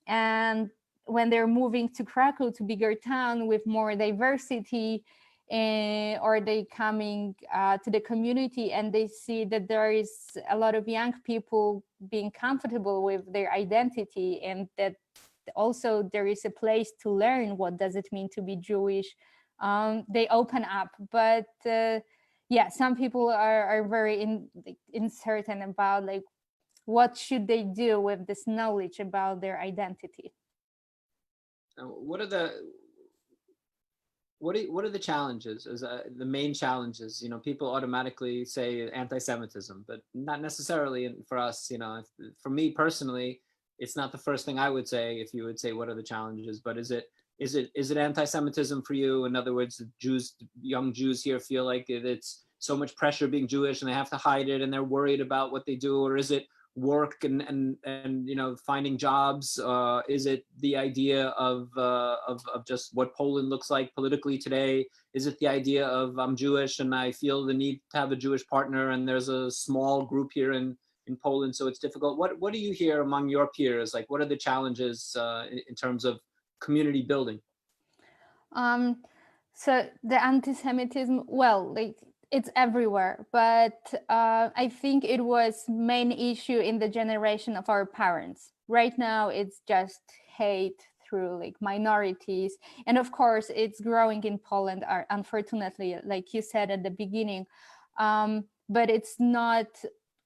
And when they're moving to Krakow, to bigger town with more diversity, or they coming to the community and they see that there is a lot of young people being comfortable with their identity, and that also there is a place to learn what does it mean to be Jewish, they open up. But yeah, some people are very uncertain about like what should they do with this knowledge about their identity. What are the challenges? As the main challenges, you know, people automatically say anti-Semitism, but not necessarily for us. You know, for me personally, it's not the first thing I would say if you would say what are the challenges. But is it anti-Semitism for you? In other words, young Jews here feel like it's so much pressure being Jewish and they have to hide it and they're worried about what they do, or is it work and you know, finding jobs? Is it the idea of just what Poland looks like politically today? Is it the idea of I'm Jewish and I feel the need to have a Jewish partner, and there's a small group here in Poland, so it's difficult? What do you hear among your peers? Like, what are the challenges in terms of community building? So the anti-Semitism, well, like, it's everywhere, but I think it was main issue in the generation of our parents. Right now, it's just hate through like minorities, and of course, it's growing in Poland. Unfortunately, like you said at the beginning, but it's not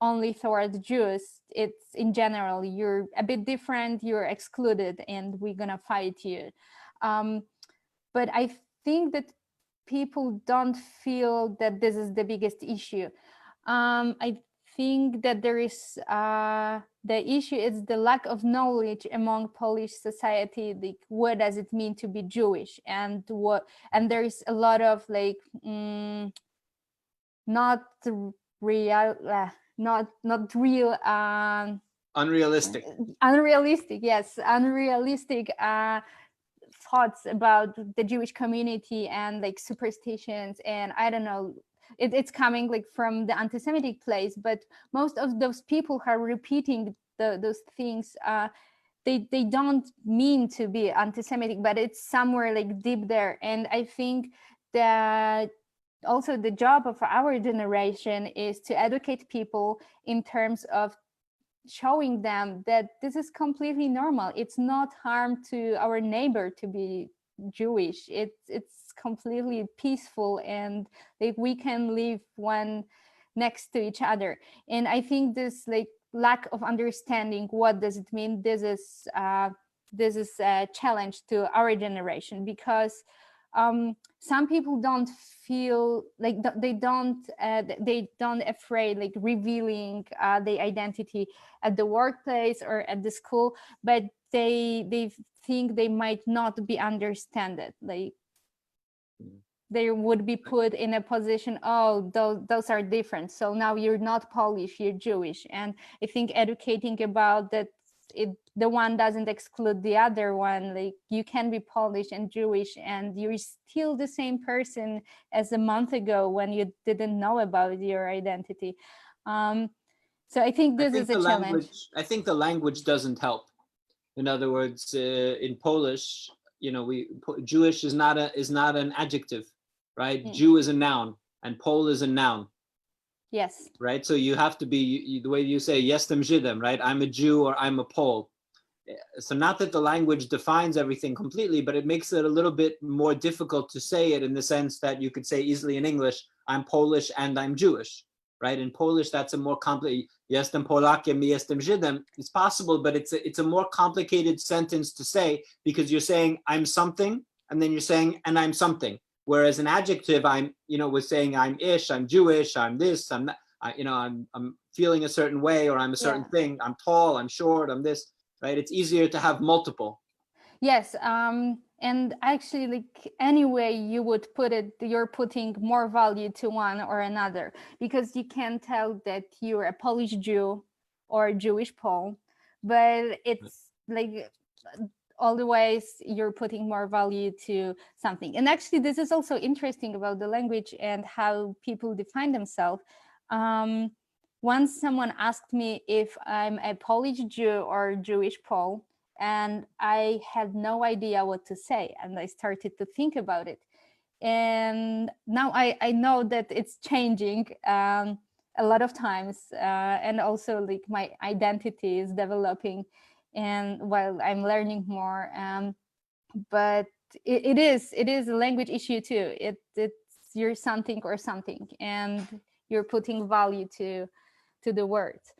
only towards Jews. It's in general. You're a bit different. You're excluded, and we're gonna fight you. But I think that people don't feel that this is the biggest issue. I think that there is the issue is the lack of knowledge among Polish society. Like, what does it mean to be Jewish, and there is a lot of like not real, Unrealistic. Yes, unrealistic thoughts about the Jewish community, and like superstitions, and I don't know, it's coming like from the anti-Semitic place, but most of those people who are repeating those things, they don't mean to be anti-Semitic, but it's somewhere like deep there. And I think that also the job of our generation is to educate people in terms of showing them that this is completely normal. It's not harm to our neighbor to be Jewish. It's completely peaceful, and like we can live one next to each other. And I think this like lack of understanding what does it mean, this is a challenge to our generation, because some people don't feel like they don't afraid like revealing the identity at the workplace or at the school, but they think they might not be understood, like they would be put in a position, oh, those are different, so now you're not Polish, you're Jewish. And I think educating about that, the one doesn't exclude the other one. Like you can be Polish and Jewish and you're still the same person as a month ago when you didn't know about your identity. So I think this is a challenge. I think the language doesn't help. In other words, in Polish, Jewish is not an adjective, right? Jew is a noun and Pole is a noun. Yes. Right. So you have to be the way you say jestem Żydem, right? I'm a Jew or I'm a Pole. So not that the language defines everything completely, but it makes it a little bit more difficult to say it, in the sense that you could say easily in English, I'm Polish and I'm Jewish, right? In Polish, that's a more complicated, jestem Polakiem, jestem Żydem. It's possible, but it's a more complicated sentence to say, because you're saying I'm something, and then you're saying, and I'm something. Whereas an adjective, we're saying I'm ish, I'm Jewish, I'm this, I'm that, I'm feeling a certain way, or I'm a certain thing, I'm tall, I'm short, I'm this, right? It's easier to have multiple. Yes, and actually, like any way you would put it, you're putting more value to one or another, because you can tell that you're a Polish Jew or a Jewish Pole, but it's like always you're putting more value to something. And actually this is also interesting about the language and how people define themselves. Once someone asked me if I'm a Polish Jew or Jewish Pole, and I had no idea what to say, and I started to think about it. And now I know that it's changing a lot of times, and also like my identity is developing, and while I'm learning more, but it is a language issue too. It's you're something or something, and you're putting value to the words.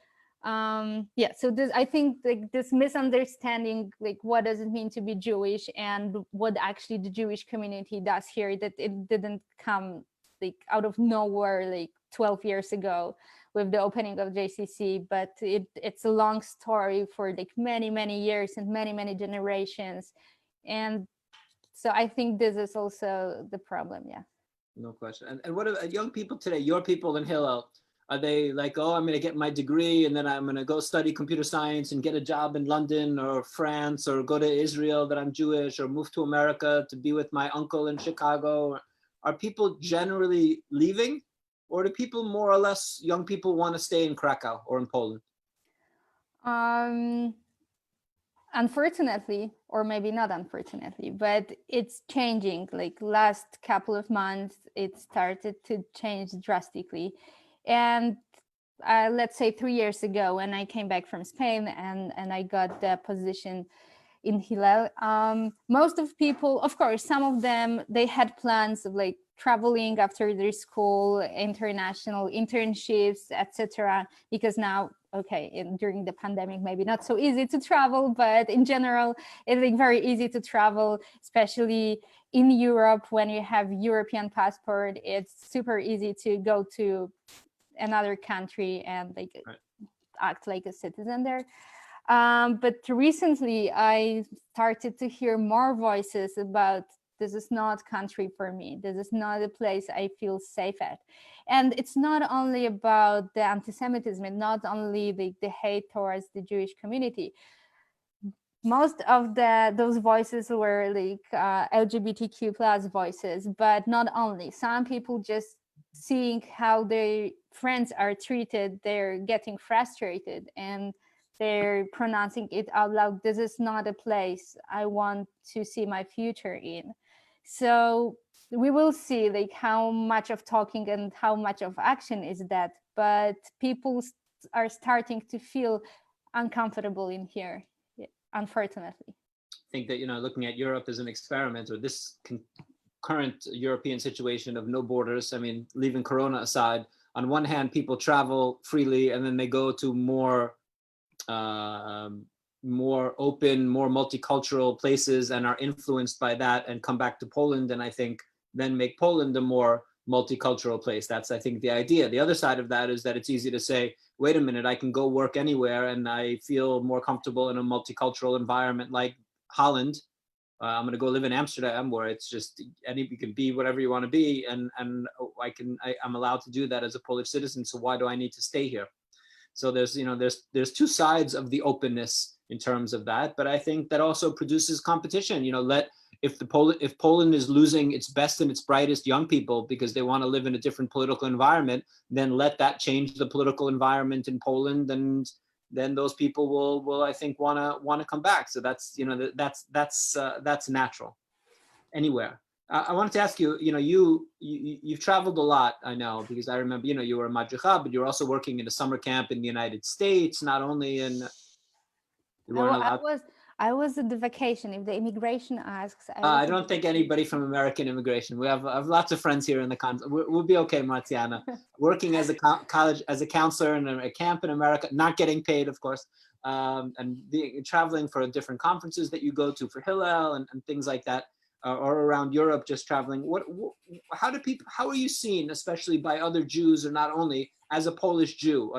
So this, I think like this misunderstanding, like what does it mean to be Jewish and what actually the Jewish community does here, that it didn't come like out of nowhere like 12 years ago with the opening of JCC, but it's a long story for like many years and many generations. And so I think this is also the problem. Yeah. No question. And what are young people today, your people in Hillel, are they like, oh, I'm going to get my degree and then I'm going to go study computer science and get a job in London or France, or go to Israel that I'm Jewish, or move to America to be with my uncle in Chicago? Are people generally leaving? Or do people more or less, young people, want to stay in Krakow or in Poland? Unfortunately, or maybe not unfortunately, but it's changing. Like last couple of months, it started to change drastically. And let's say 3 years ago, when I came back from Spain and I got the position in Hillel, most of people, of course, some of them, they had plans of like traveling after their school, international internships, etc. Because now, during the pandemic, maybe not so easy to travel, but in general, it's like very easy to travel, especially in Europe. When you have European passport, it's super easy to go to another country and like act like a citizen there. But recently I started to hear more voices about, this is not country for me. This is not a place I feel safe at. And it's not only about the anti-Semitism, and not only the hate towards the Jewish community. Most of those voices were like LGBTQ plus voices, but not only. Some people just seeing how their friends are treated, they're getting frustrated, and they're pronouncing it out loud. This is not a place I want to see my future in. So we will see like how much of talking and how much of action is that, but people are starting to feel uncomfortable in here, unfortunately. I think that, looking at Europe as an experiment, or this current European situation of no borders, I mean, leaving Corona aside, on one hand, people travel freely and then they go to more open, more multicultural places and are influenced by that and come back to Poland, and I think then make Poland a more multicultural place. That's, I think, the idea. The other side of that is that it's easy to say, wait a minute, I can go work anywhere and I feel more comfortable in a multicultural environment like Holland. I'm going to go live in Amsterdam, where it's just you can be whatever you want to be, and I'm allowed to do that as a Polish citizen. So why do I need to stay here? So there's two sides of the openness in terms of that, but I think that also produces competition. If Poland is losing its best and its brightest young people because they want to live in a different political environment, then let that change the political environment in Poland, and then those people will I think want to come back. So that's that's natural anywhere. I wanted to ask you, you've traveled a lot, I know, because I remember, you were a Marcjanna, but you're also working in a summer camp in the United States, not only in. You weren't allowed. I was at the vacation. If the immigration asks, I don't think anybody from American immigration. I have lots of friends here in the we'll be okay, Marcjanna. Working as a college, as a counselor in a camp in America, not getting paid, of course, and traveling for different conferences that you go to for Hillel and things like that, or around Europe, just traveling. How are you seen, especially by other Jews, or not only, as a Polish Jew?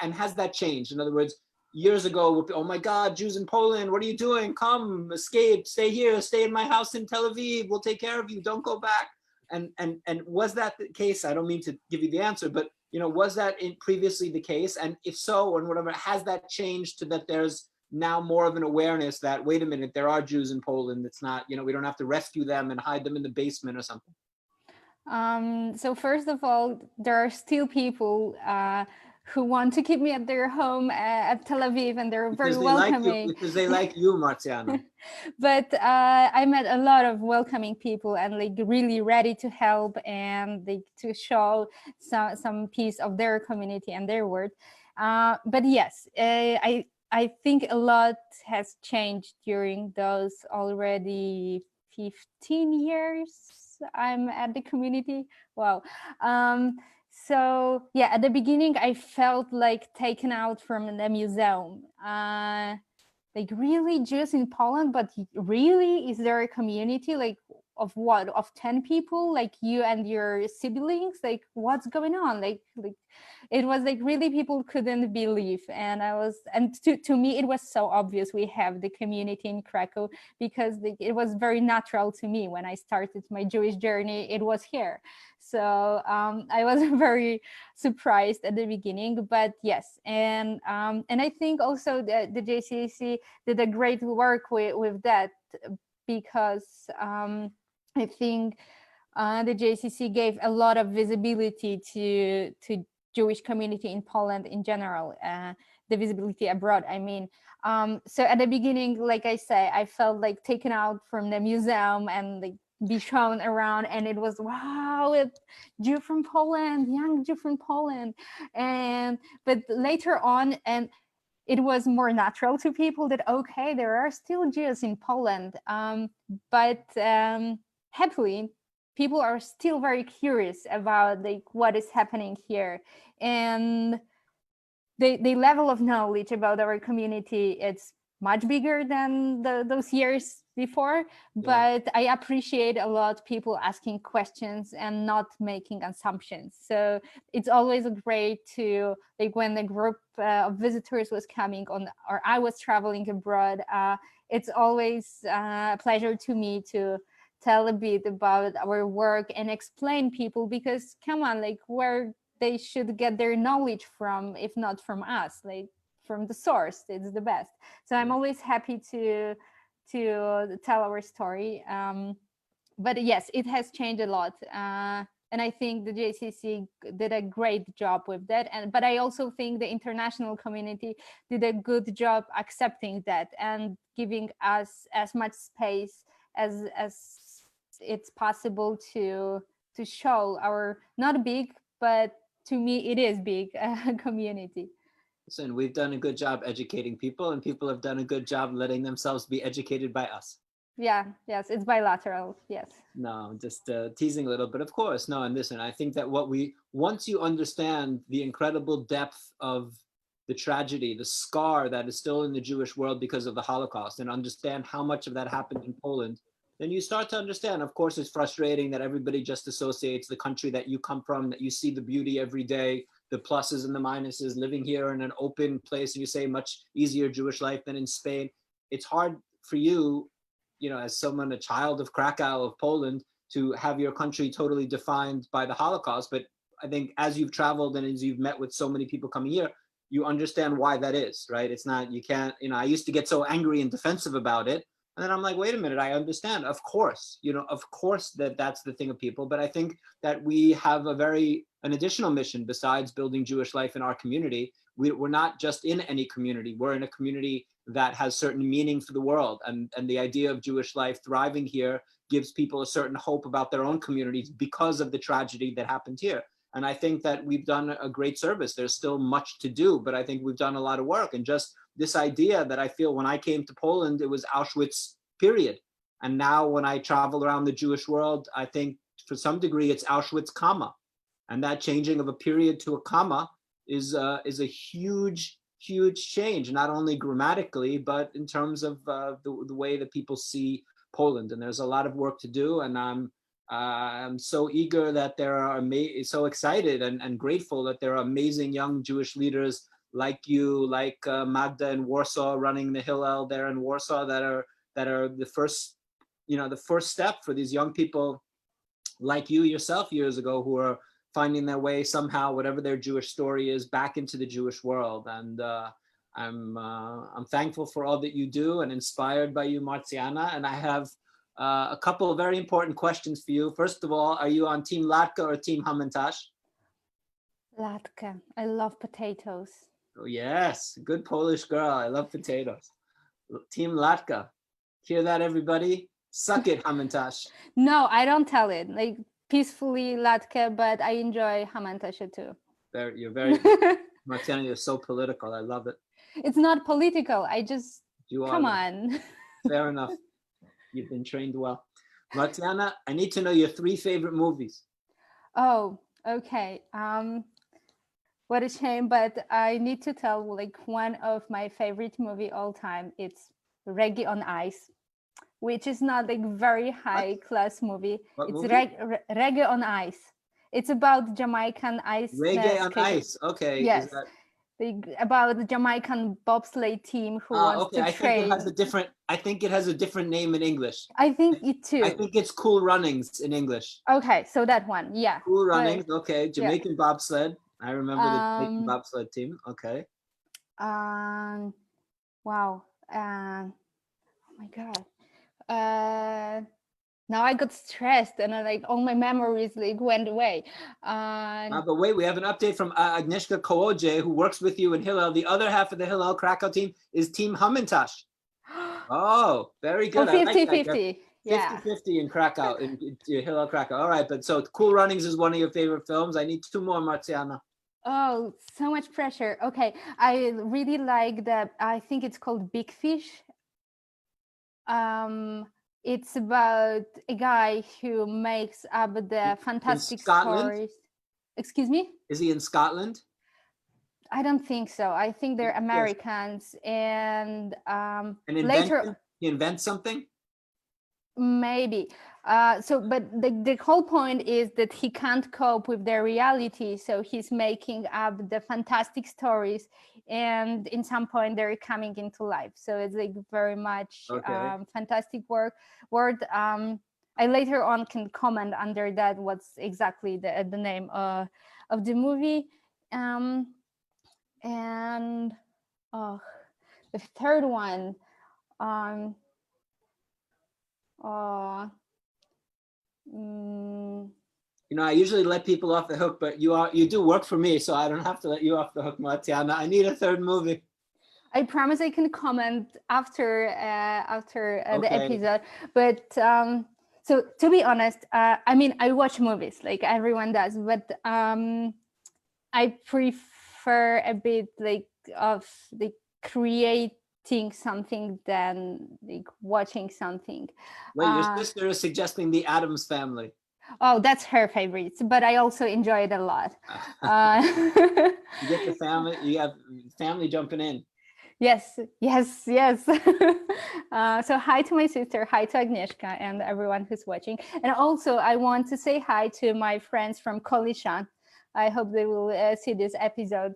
And has that changed? In other words, years ago, oh my God, Jews in Poland, what are you doing? Come, escape, stay here, stay in my house in Tel Aviv, we'll take care of you, don't go back. And was that the case? I don't mean to give you the answer, but was that previously the case? And if so, and whatever, has that changed to that there's now more of an awareness that, wait a minute, there are Jews in Poland, it's not, we don't have to rescue them and hide them in the basement or something? So first of all, there are still people who want to keep me at their home at Tel Aviv, and they're very welcoming. Because they like you, Marcjanna. But I met a lot of welcoming people and like really ready to help and to show some piece of their community and their world. But yes, I think a lot has changed during those already 15 years I'm at the community. Wow. So yeah, at the beginning, I felt like taken out from the museum. Like, really, Jews in Poland, but really, is there a community like of what, of 10 people, like you and your siblings? Like, what's going on? Like it was like really people couldn't believe. And to me, it was so obvious we have the community in Kraków, because it was very natural to me when I started my Jewish journey. It was here. So I was very surprised at the beginning, but yes. And I think also the JCC did a great work with that, because I think the JCC gave a lot of visibility to Jewish community in Poland in general, the visibility abroad, I mean. So at the beginning, like I say, I felt like taken out from the museum and like be shown around, and it was, wow, it's Jew from Poland, young Jew from Poland. But later on, and it was more natural to people that, okay, there are still Jews in Poland, but happily, people are still very curious about like what is happening here, and the level of knowledge about our community, it's much bigger than those years before. But I appreciate a lot people asking questions and not making assumptions. So it's always great to, like, when the group of visitors was coming on, or I was traveling abroad, it's always a pleasure to me to tell a bit about our work and explain people, because come on, like, where they should get their knowledge from, if not from us, like from the source, it's the best. So I'm always happy to tell our story. But yes, it has changed a lot. And and I think the JCC did a great job with that. But I also think the international community did a good job accepting that and giving us as much space as it's possible to show our not big, but to me it is big community. Listen, we've done a good job educating people, and people have done a good job letting themselves be educated by us. Yeah, yes, it's bilateral, yes. No, just teasing a little, but of course, no, and listen, I think that once you understand the incredible depth of the tragedy, the scar that is still in the Jewish world because of the Holocaust, and understand how much of that happened in Poland, then you start to understand. Of course, it's frustrating that everybody just associates the country that you come from, that you see the beauty every day, the pluses and the minuses, living here in an open place, and you say much easier Jewish life than in Spain. It's hard for you, as someone, a child of Krakow, of Poland, to have your country totally defined by the Holocaust. But I think as you've traveled and as you've met with so many people coming here, you understand why that is, right? It's not, you can't, I used to get so angry and defensive about it. And then I'm like, wait a minute, I understand. Of course, of course that's the thing of people. But I think that we have an additional mission besides building Jewish life in our community. We're not just in any community. We're in a community that has certain meaning for the world. And the idea of Jewish life thriving here gives people a certain hope about their own communities because of the tragedy that happened here. And I think that we've done a great service. There's still much to do, but I think we've done a lot of work. And just this idea that I feel when I came to Poland, it was Auschwitz, period. And now when I travel around the Jewish world, I think for some degree it's Auschwitz, comma. And that changing of a period to a comma is a huge, huge change, not only grammatically, but in terms of the way that people see Poland. And there's a lot of work to do. And I'm so eager that there are so excited and grateful that there are amazing young Jewish leaders like you, like Magda in Warsaw, running the Hillel there in Warsaw, that are the first, the first step for these young people like you yourself years ago, who are finding their way somehow, whatever their Jewish story is, back into the Jewish world. And I'm thankful for all that you do and inspired by you, Marcjanna. And I have a couple of very important questions for you. First of all, are you on Team Latka or Team Hamantash? Latka. I love potatoes. Oh, yes. Good Polish girl. I love potatoes. Team Latka. Hear that, everybody? Suck it, Hamantash. No, I don't tell it. Like, peacefully Latka, but I enjoy Hamantasha too. You're very, Marcjanna, you're so political. I love it. It's not political. I just, come on. on. Fair enough. You've been trained well. Marcjanna, I need to know your 3 favorite movies. Oh, okay. What a shame, but I need to tell like one of my favorite movie all time. It's Reggae on Ice, which is not like very high class movie. What it's movie? Reggae on Ice. It's about Jamaican ice. Reggae on Ice. Okay. Yes. Is that... about the Jamaican bobsleigh team who wants okay. to train. I think it has a different name in English. I think it too. I think it's Cool Runnings in English. Okay, so that one, yeah. Cool Runnings. Okay. Jamaican bobsled. I remember the Jamaican bobsled team. Okay. Wow. Oh my God. Now I got stressed and all my memories went away. But wait, we have an update from Agnieszka Kołodziej, who works with you in Hillel. The other half of the Hillel Krakow team is Team Hamantash. Oh, very good. 50-50. Yeah. 50-50 in Krakow, in Hillel Krakow. All right, but so Cool Runnings is one of your favorite films. I need 2 more, Marcjanna. Oh, so much pressure. Okay, I really like that. I think it's called Big Fish. It's about a guy who makes up the fantastic stories. Excuse me? Is he in Scotland? I don't think so. I think they're Americans. And later he invents something? Maybe. But the whole point is that he can't cope with their reality. So he's making up the fantastic stories, and in some point they're coming into life. So it's very much fantastic word. I later on can comment under that what's exactly the name of the movie. And the third one. You know, I usually let people off the hook, but you do work for me, so I don't have to let you off the hook, Marcjanna. I need a third movie. I promise I can comment after the Okay. episode. But so to be honest, I mean, I watch movies like everyone does, but I prefer a bit like of the creating something than like watching something. Wait, your sister is suggesting the Addams Family. Oh, that's her favorite, but I also enjoy it a lot. You get the family, you have family jumping in. Yes. So hi to my sister, hi to Agnieszka and everyone who's watching. And also I want to say hi to my friends from Kolisha. I hope they will see this episode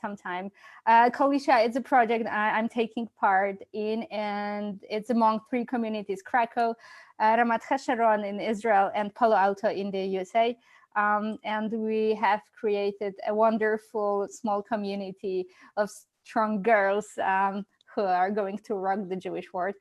sometime. Kolisha is a project I'm taking part in, and it's among 3 communities: Krakow, Ramat Hasharon in Israel, and Palo Alto in the USA. And we have created a wonderful small community of strong girls who are going to rock the Jewish world.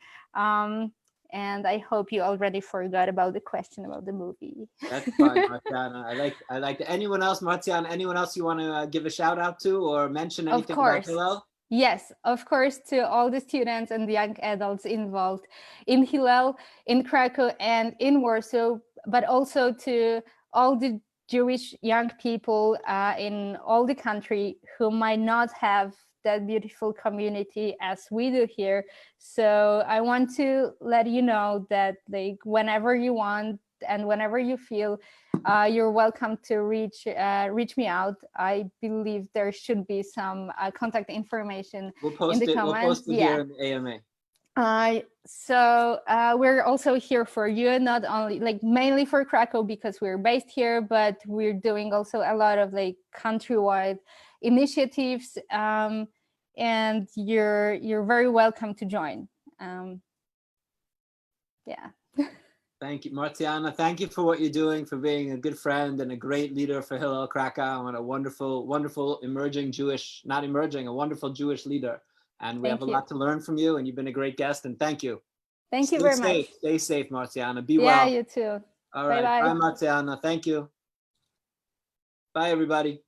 And I hope you already forgot about the question about the movie. That's fine, Marcjanna. I like anyone else, Marcjanna, anyone else you want to give a shout out to or mention anything about Hillel? Yes, of course, to all the students and the young adults involved in Hillel, in Krakow, and in Warsaw, but also to all the Jewish young people in all the country who might not have that beautiful community as we do here. So I want to let you know that like whenever you want and whenever you feel, you're welcome to reach me out. I believe there should be some contact information in the comments. We'll post it here in the AMA. So we're also here for you, not only like mainly for Krakow because we're based here, but we're doing also a lot of like countrywide initiatives, and you're very welcome to join. Yeah. Thank you, Marcjanna. Thank you for what you're doing, for being a good friend and a great leader for Hillel Krakow, and a wonderful, wonderful a wonderful Jewish leader. And we have a lot to learn from you, and you've been a great guest, and thank you. Thank you very much. Stay safe, Marcjanna. Be well. Yeah, you too. All right. Bye, Marcjanna. Thank you. Bye, everybody.